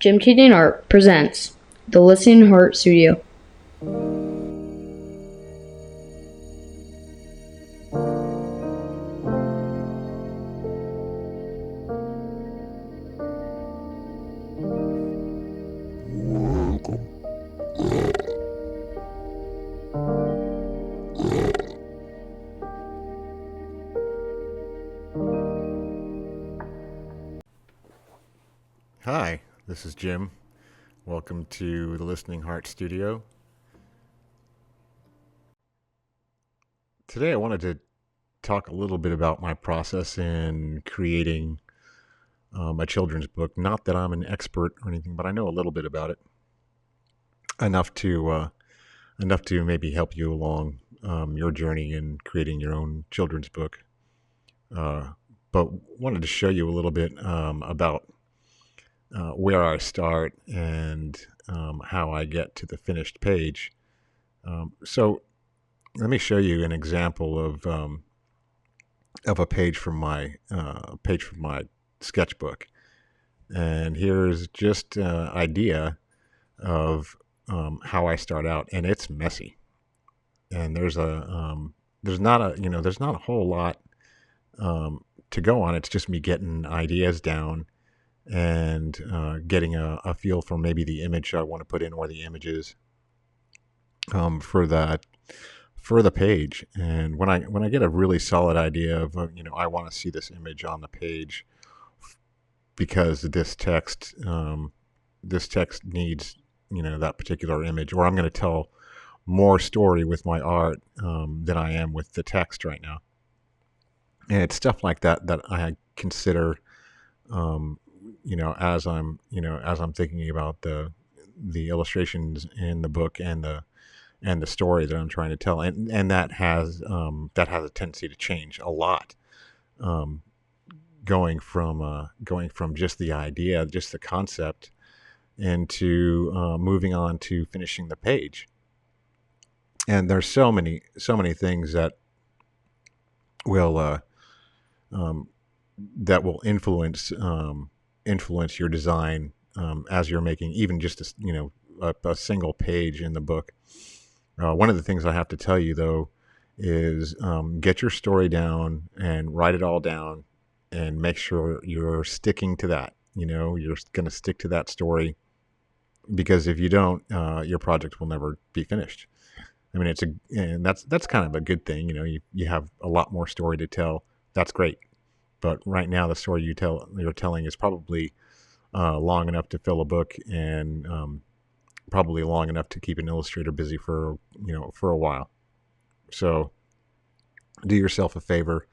Jim Teaching Art presents the Listening Heart Studio. Hi, this is Jim. Welcome to the Listening Heart Studio. Today I wanted to talk a little bit about my process in creating a children's book. Not that I'm an expert or anything, but I know a little bit about it. Enough to maybe help you along your journey in creating your own children's book. But wanted to show you a little bit about where I start and how I get to the finished page. So let me show you an example of a page from my sketchbook, and here's just an idea of how I start out, and it's messy. And there's not a whole lot to go on. It's just me getting ideas down and getting a feel for maybe the image I want to put in or the images for the page. And when I get a really solid idea of I want to see this image on the page because this text needs that particular image, or I'm going to tell more story with my art than I am with the text right now. And it's stuff like that I consider as I'm thinking about the illustrations in the book and the story that I'm trying to tell, and that has a tendency to change a lot, going from just the idea, just the concept, into moving on to finishing the page. And there's so many things that will influence your design as you're making even just a single page in the book. One of the things I have to tell you, though, is get your story down and write it all down and make sure you're sticking to that. You're going to stick to that story, because if you don't, your project will never be finished. I mean, and that's kind of a good thing. You have a lot more story to tell. That's great. But right now, the story you're telling is probably long enough to fill a book, and probably long enough to keep an illustrator busy for a while. So do yourself a favor,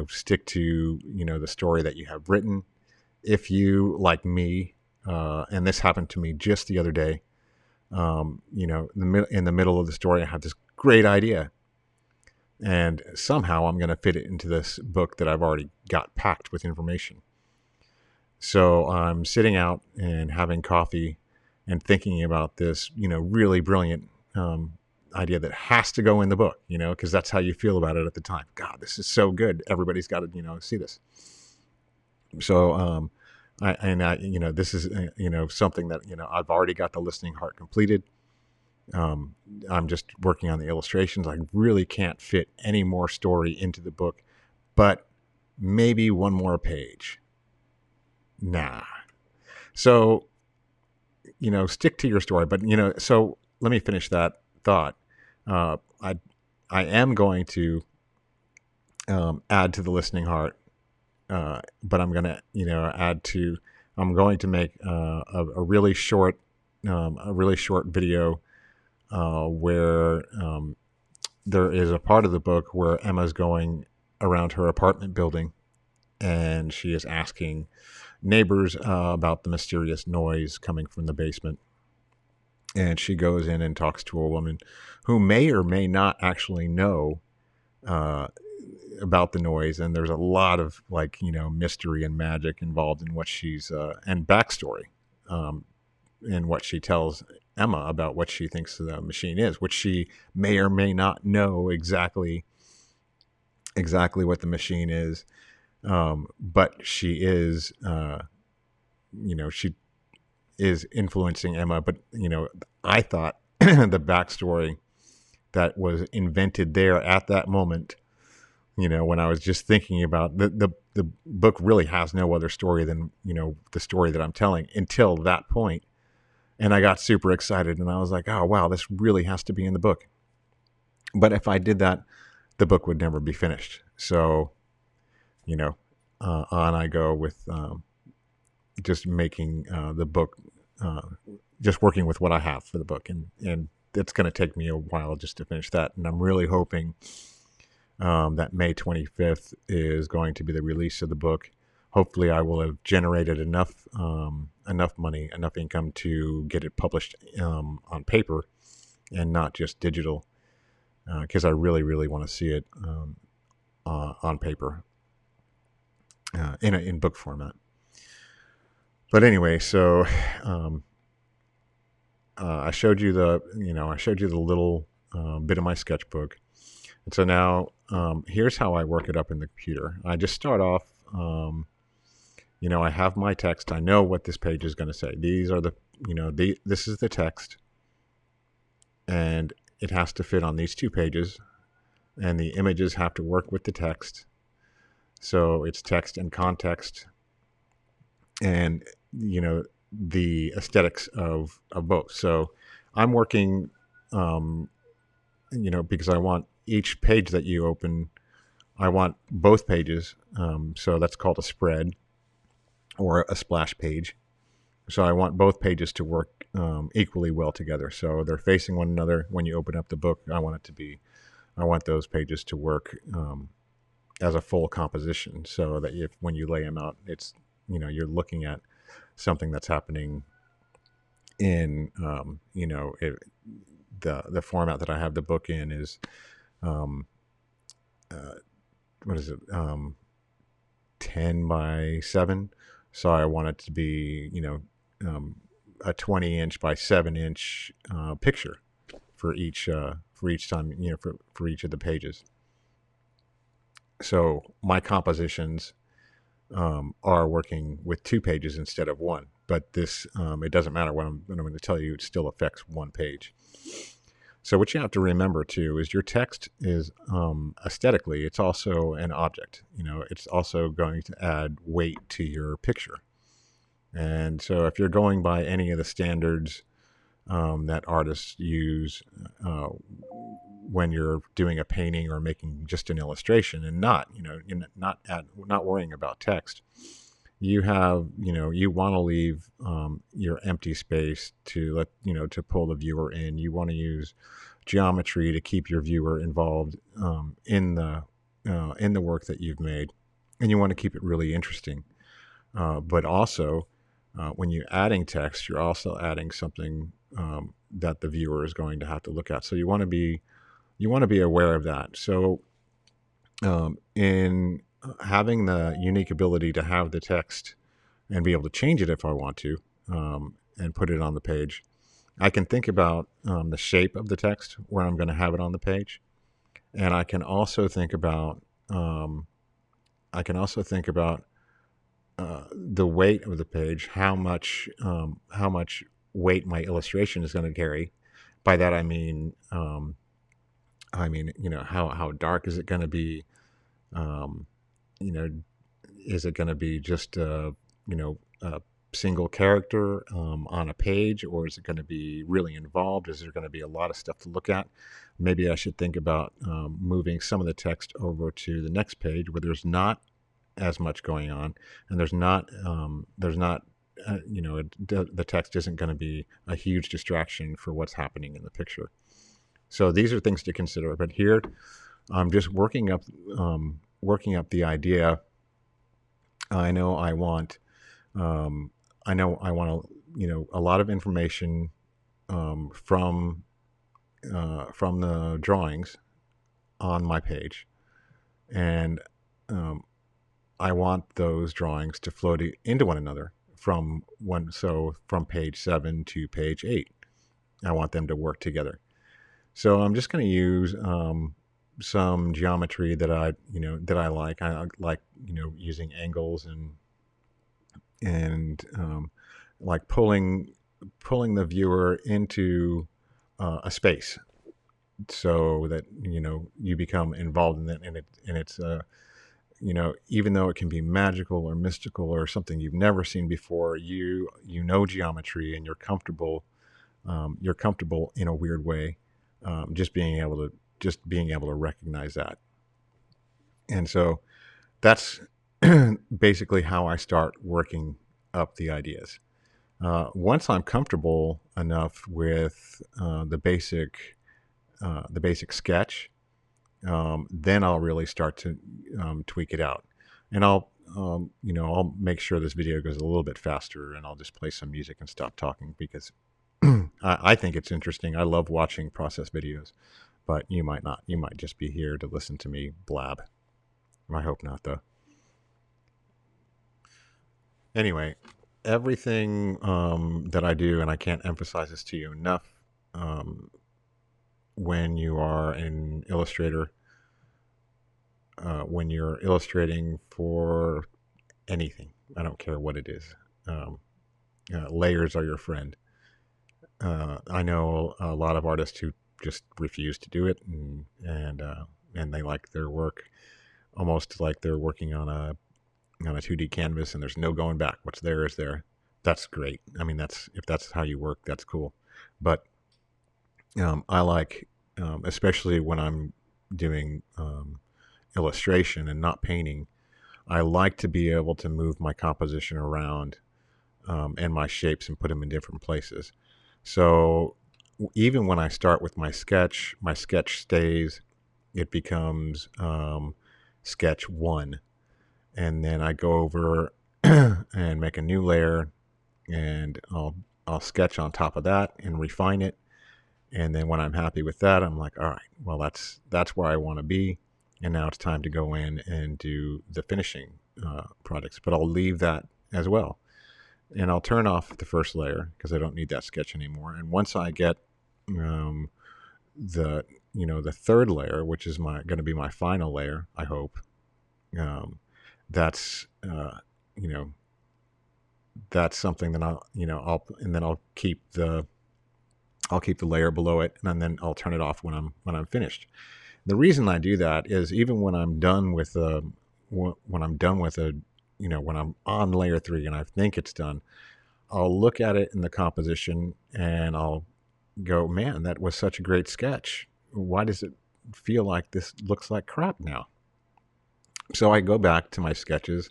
stick to the story that you have written. If you, like me, and this happened to me just the other day, in the middle of the story, I have this great idea, and somehow I'm going to fit it into this book that I've already got packed with information. So I'm sitting out and having coffee and thinking about this, really brilliant idea that has to go in the book, because that's how you feel about it at the time. God, this is so good. Everybody's got to, see this. So this is, something that, I've already got the Listening Heart completed. I'm just working on the illustrations. I really can't fit any more story into the book, but maybe one more page. Nah. So, stick to your story. But, so let me finish that thought. I am going to add to the Listening Heart, but I'm going to I'm going to make a really short video where there is a part of the book where Emma's going around her apartment building, and she is asking neighbors about the mysterious noise coming from the basement. And she goes in and talks to a woman who may or may not actually know about the noise. And there's a lot of mystery and magic involved in what she's and backstory in what she tells Emma about what she thinks the machine is, which she may or may not know exactly what the machine is. But she is she is influencing Emma, but I thought the backstory that was invented there at that moment, when I was just thinking about the book really has no other story than, the story that I'm telling until that point. And I got super excited and I was like, oh, wow, this really has to be in the book. But if I did that, the book would never be finished. So, on I go with just making the book, just working with what I have for the book. And it's going to take me a while just to finish that. And I'm really hoping that May 25th is going to be the release of the book. Hopefully, I will have generated enough money, enough income to get it published on paper and not just digital, because I really, really want to see it on paper in book format. But anyway, so I showed you the little bit of my sketchbook. And so now here's how I work it up in the computer. I just start off, I have my text. I know what this page is going to say. These are this is the text, and it has to fit on these two pages, and the images have to work with the text. So it's text and context, and the aesthetics of both. So I'm working, because I want each page that you open, I want both pages. So that's called a spread or a splash page. So I want both pages to work equally well together. So they're facing one another. When you open up the book, I want those pages to work as a full composition, so that when you lay them out, it's, you're looking at something that's happening in, the format that I have the book in is, what is it? 10 by 7. So I want it to be, a 20-inch by 7-inch picture for each time, for each of the pages. So my compositions are working with 2 pages instead of 1. But this, it doesn't matter what I'm going to tell you, it still affects 1 page. So what you have to remember too is your text is aesthetically, it's also an object. It's also going to add weight to your picture. And so if you're going by any of the standards that artists use when you're doing a painting or making just an illustration, and not worrying about text, you want to leave your empty space to to pull the viewer in. You want to use geometry to keep your viewer involved in the work that you've made, and you want to keep it really interesting. But also, when you're adding text, you're also adding something that the viewer is going to have to look at. So you want to be aware of that. So in having the unique ability to have the text and be able to change it if I want to, and put it on the page, I can think about the shape of the text where I'm going to have it on the page, and I can also think about the weight of the page, how much weight my illustration is going to carry. By that I mean how dark is it going to be? Is it going to be just a single character on a page, or is it going to be really involved? Is there going to be a lot of stuff to look at? Maybe I should think about moving some of the text over to the next page where there's not as much going on, and the text isn't going to be a huge distraction for what's happening in the picture. So these are things to consider. But here, I'm just working up the idea. I know I want a lot of information from the drawings on my page, and I want those drawings to flow into one another from page 7 to page 8. I want them to work together. So I'm just going to use some geometry that I like. I like using angles and like pulling the viewer into a space, so that you become involved in it, and it's even though it can be magical or mystical or something you've never seen before, you know geometry, and you're comfortable in a weird way, just being able to recognize that. And so that's basically how I start working up the ideas. Once I'm comfortable enough with the basic sketch, then I'll really start to tweak it out, and I'll make sure this video goes a little bit faster, and I'll just play some music and stop talking, because I think it's interesting. I love watching process videos, but you might not. You might just be here to listen to me blab. I hope not, though. Anyway, everything that I do, and I can't emphasize this to you enough, when you are an illustrator, when you're illustrating for anything, I don't care what it is, layers are your friend. I know a lot of artists who just refuse to do it, and they like their work almost like they're working on a 2D canvas, and there's no going back. What's there is there. That's great. I mean, if that's how you work, that's cool. But I like, especially when I'm doing illustration and not painting, I like to be able to move my composition around, and my shapes, and put them in different places. So even when I start with my sketch stays. It becomes sketch 1, and then I go over and make a new layer, and I'll sketch on top of that and refine it. And then when I'm happy with that, I'm like, all right, well, that's where I want to be, and now it's time to go in and do the finishing projects. But I'll leave that as well, and I'll turn off the first layer because I don't need that sketch anymore. And once I get the the third layer, which is going to be my final layer, I hope, that's that's something that I'll keep the layer below it, and then I'll turn it off when I'm finished. The reason I do that is, even when I'm done with when I'm on layer 3 and I think it's done, I'll look at it in the composition and I'll go, man, that was such a great sketch. Why does it feel like this looks like crap now? So I go back to my sketches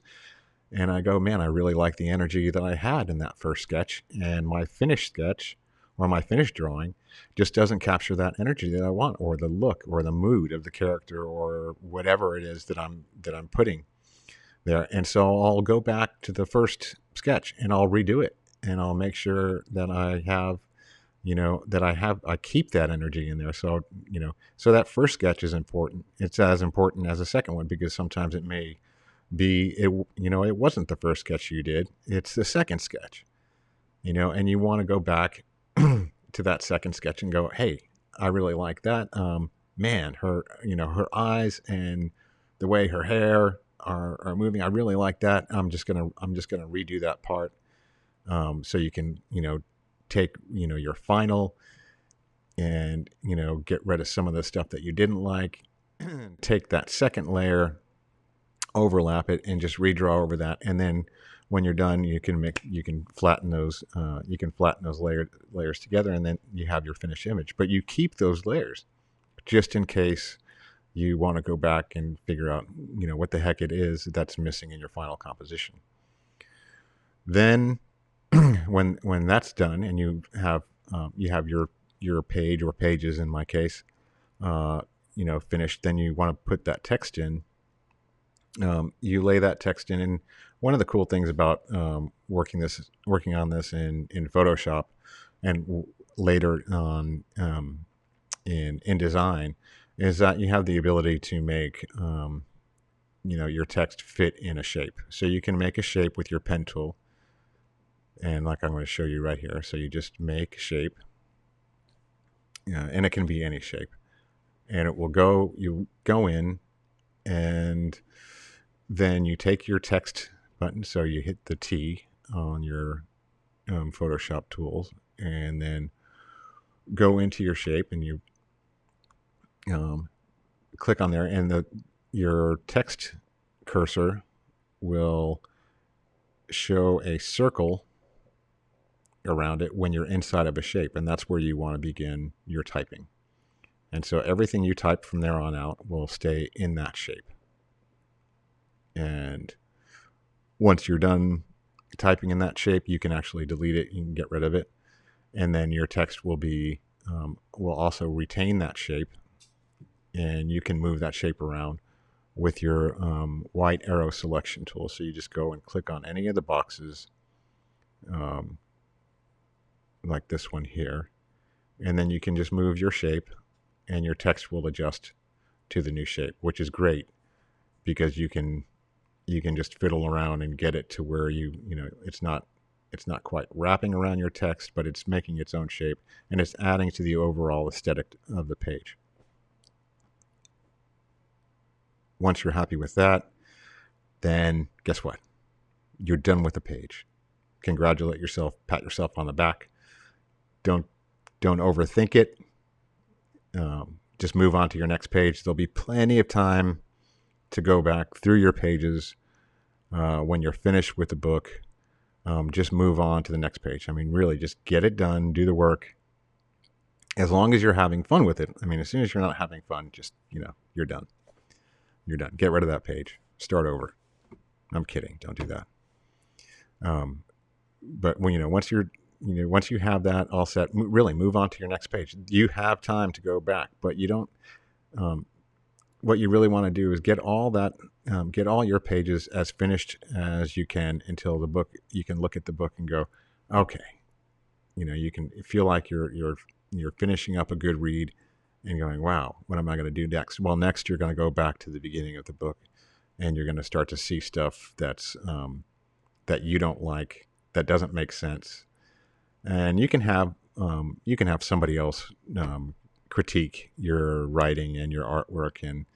and I go, man, I really like the energy that I had in that first sketch, and my finished sketch or my finished drawing just doesn't capture that energy that I want, or the look or the mood of the character, or whatever it is that I'm putting there. And so I'll go back to the first sketch and I'll redo it, and I'll make sure that I have I keep that energy in there. So so that first sketch is important. It's as important as the second one, because sometimes it may be it wasn't the first sketch you did, it's the second sketch, and you want to go back to that second sketch and go, hey, I really like that. Man, her her eyes and the way her hair are moving, I really like that. I'm just gonna redo that part, so you can take your final, and get rid of some of the stuff that you didn't like. Take that second layer, overlap it, and just redraw over that. And then when you're done, you can flatten those layers together, and then you have your finished image. But you keep those layers just in case you want to go back and figure out what the heck it is that's missing in your final composition. Then when that's done, and you have your page, or pages in my case, finished, then you want to put that text in. You lay that text in, and one of the cool things about working on this in Photoshop, and later on in InDesign, is that you have the ability to make your text fit in a shape. So you can make a shape with your pen tool, and like I'm going to show you right here. So you just make shape, and it can be any shape, and it will go. You go in, and then you take your text button. So you hit the T on your Photoshop tools, and then go into your shape, and you click on there, and your text cursor will show a circle around it when you're inside of a shape, and that's where you want to begin your typing. And so everything you type from there on out will stay in that shape. And once you're done typing in that shape, you can actually delete it. You can get rid of it, and then your text will also retain that shape, and you can move that shape around with your white arrow selection tool. So you just go and click on any of the boxes, like this one here, and then you can just move your shape, and your text will adjust to the new shape, which is great because you can just fiddle around and get it to where it's not quite wrapping around your text, but it's making its own shape, and it's adding to the overall aesthetic of the page. Once you're happy with that, then guess what? You're done with the page. Congratulate yourself, pat yourself on the back. Don't overthink it. Just move on to your next page. There'll be plenty of time to go back through your pages when you're finished with the book. Just move on to the next page. I mean, really, just get it done, do the work. As long as you're having fun with it. I mean, as soon as you're not having fun, just, you're done. You're done. Get rid of that page. Start over. I'm kidding. Don't do that. But once you have that all set, really move on to your next page. You have time to go back, but you don't. What you really want to do is get all your pages as finished as you can until the book. You can look at the book and go, okay. You can feel like you're finishing up a good read and going, wow, what am I going to do next? Well, next you're going to go back to the beginning of the book, and you're going to start to see stuff that's that you don't like, that doesn't make sense, and you can have somebody else critique your writing and your artwork, and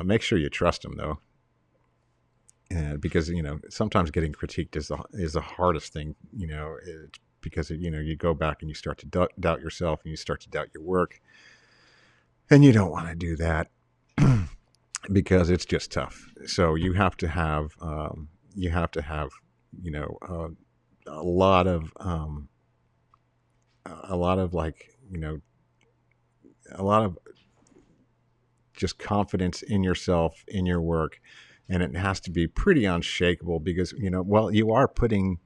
make sure you trust them though, and because sometimes getting critiqued is the hardest thing, it's because you go back and you start to doubt yourself, and you start to doubt your work, and you don't want to do that because it's just tough. So you have to have a lot of just confidence in yourself, in your work, and it has to be pretty unshakable because you are putting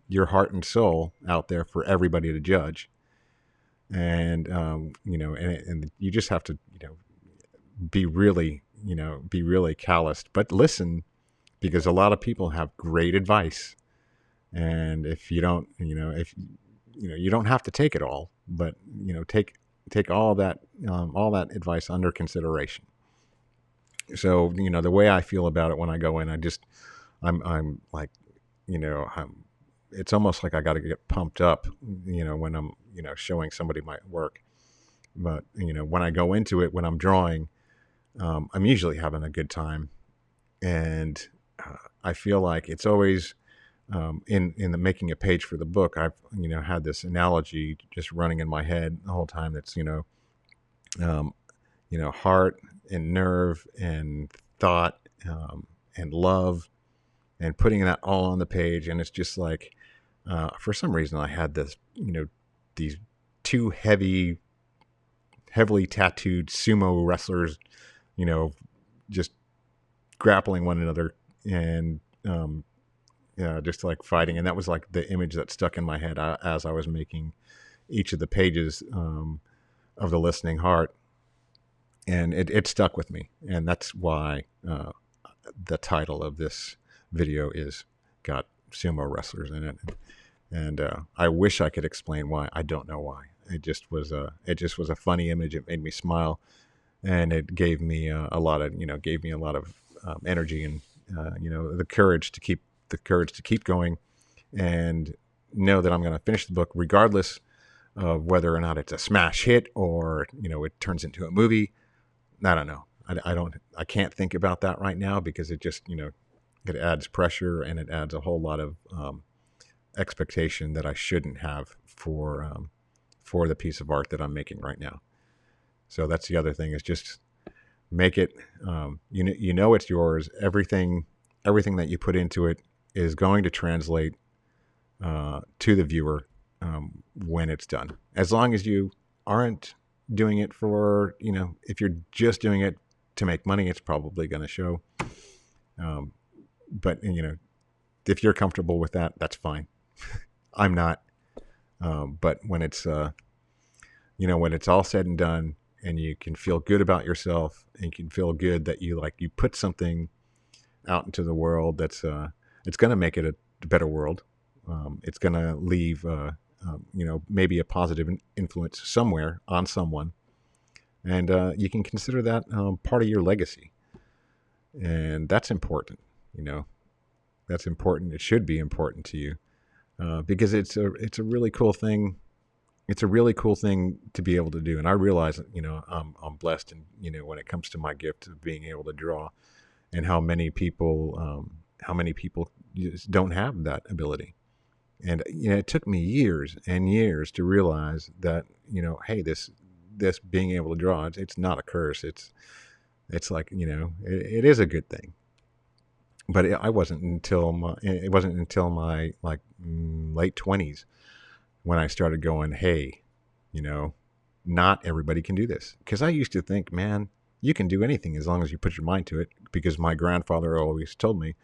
your heart and soul out there for everybody to judge, and and you just have to be really calloused, but listen, because a lot of people have great advice, and if you don't you don't have to take it all, but take all that advice under consideration. So the way I feel about it when I go in, I'm like it's almost like I got to get pumped up when I'm showing somebody my work. But when I go into it, when I'm drawing, I'm usually having a good time, and I feel like it's always in the making a page for the book. I've had this analogy just running in my head the whole time. That's heart and nerve and thought and love, and putting that all on the page. And it's just like for some reason I had this these two heavily tattooed sumo wrestlers just grappling one another, and just like fighting. And that was like the image that stuck in my head as I was making each of the pages of The Listening Heart, and it stuck with me. And that's why the title of this video is got sumo wrestlers in it. And I wish I could explain why. I don't know why. It just was a funny image. It made me smile, and it gave me a lot of energy, and the courage to keep going, and know that I'm going to finish the book regardless of whether or not it's a smash hit or it turns into a movie. I don't know. I can't think about that right now because it just it adds pressure, and it adds a whole lot of expectation that I shouldn't have for the piece of art that I'm making right now. So that's the other thing, is just make it. You know it's yours. Everything that you put into it is going to translate to the viewer when it's done. As long as you aren't doing it for, if you're just doing it to make money, it's probably going to show. But if you're comfortable with that, that's fine. I'm not. But when it's when it's all said and done, and you can feel good about yourself, and you can feel good that you put something out into the world that's it's going to make it a better world. It's going to leave maybe a positive influence somewhere on someone, and you can consider that part of your legacy, and that's important. That's important. It should be important to you, because it's a really cool thing. It's a really cool thing to be able to do, and I realize I'm blessed, and when it comes to my gift of being able to draw, and how many people just don't have that ability. And it took me years and years to realize that hey, this being able to draw, it's not a curse. It's like it is a good thing. But it wasn't until my late 20s when I started going, hey, not everybody can do this. Because I used to think, man, you can do anything as long as you put your mind to it. Because my grandfather always told me,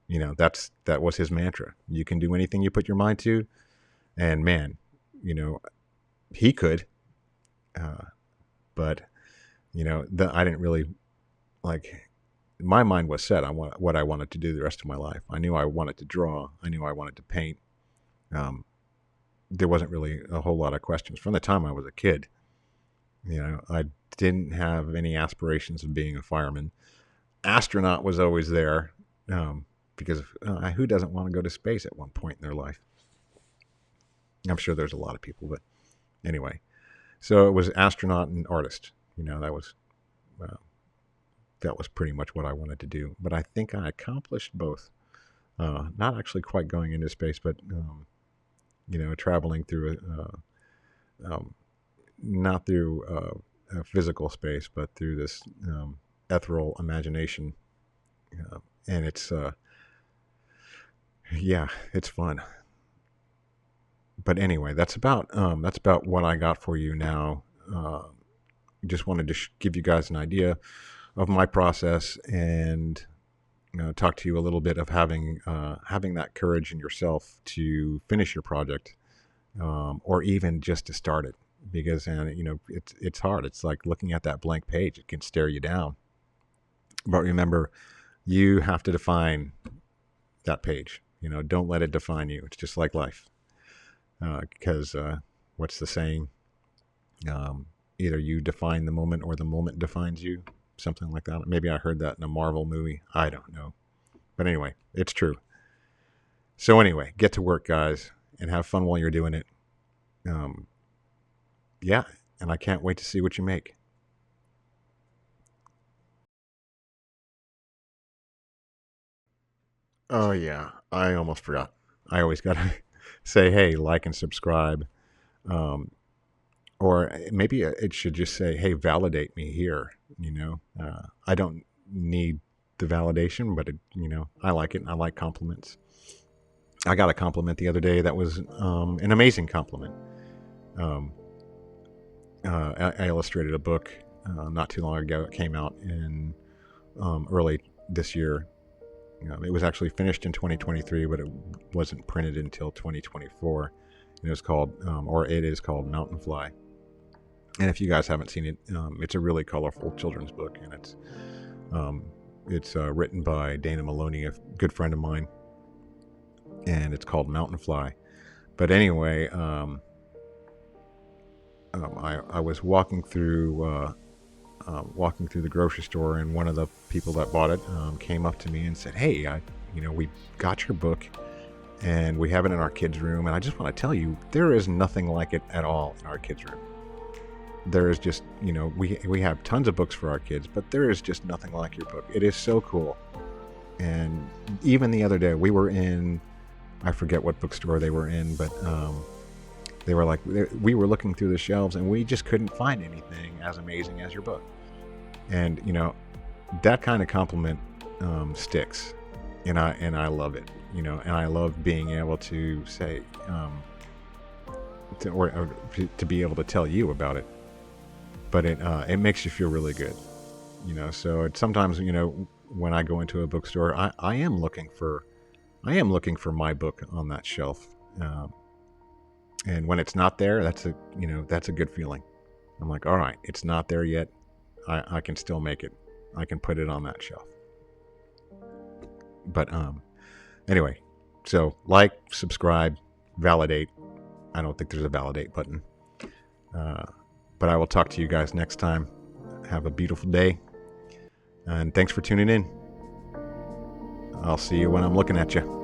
that was his mantra. You can do anything you put your mind to. And man, he could. But, I didn't really, my mind was set on what I wanted to do the rest of my life. I knew I wanted to draw. I knew I wanted to paint. There wasn't really a whole lot of questions. From the time I was a kid, I didn't have any aspirations of being a fireman. Astronaut was always there. Because who doesn't want to go to space at one point in their life? I'm sure there's a lot of people, but anyway. So it was astronaut and artist. That was pretty much what I wanted to do. But I think I accomplished both. Not actually quite going into space, but traveling through not through a physical space, but through this ethereal imagination, and it's it's fun. But anyway, that's about what I got for you now. Just wanted to give you guys an idea of my process, and talk to you a little bit of having that courage in yourself to finish your project, or even just to start it, because it's hard. It's like looking at that blank page; it can stare you down. But remember, you have to define that page. Don't let it define you. It's just like life. Because what's the saying? Either you define the moment or the moment defines you. Something like that. Maybe I heard that in a Marvel movie. I don't know. But anyway, it's true. So anyway, get to work, guys, and have fun while you're doing it. And I can't wait to see what you make. Oh, yeah. I almost forgot. I always got to say, hey, like and subscribe. Or maybe it should just say, hey, validate me here. I don't need the validation, but I like it. I like compliments. I got a compliment the other day that was an amazing compliment. I illustrated a book not too long ago. It came out in early this year. It was actually finished in 2023, but it wasn't printed until 2024. And it is called Mountain Fly. And if you guys haven't seen it, it's a really colorful children's book, and it's written by Dana Maloney, a good friend of mine, and it's called Mountain Fly. But anyway, I was walking through the grocery store, and one of the people that bought it came up to me and said, "Hey, we got your book, and we have it in our kids' room, and I just want to tell you, there is nothing like it at all in our kids' room. There is just, we have tons of books for our kids, but there is just nothing like your book. It is so cool." And even the other day, we were in, I forget what bookstore they were in, but they were like, we were looking through the shelves and we just couldn't find anything as amazing as your book. And, you know, that kind of compliment sticks. And I love it, you know, and I love being able to say, to be able to tell you about it. But it makes you feel really good, you know. So sometimes, you know, when I go into a bookstore, I am looking for my book on that shelf, and when it's not there, that's a good feeling. I'm like, all right, it's not there yet. I can still make it. I can put it on that shelf. But anyway, so like, subscribe, validate. I don't think there's a validate button. But I will talk to you guys next time. Have a beautiful day. And thanks for tuning in. I'll see you when I'm looking at you.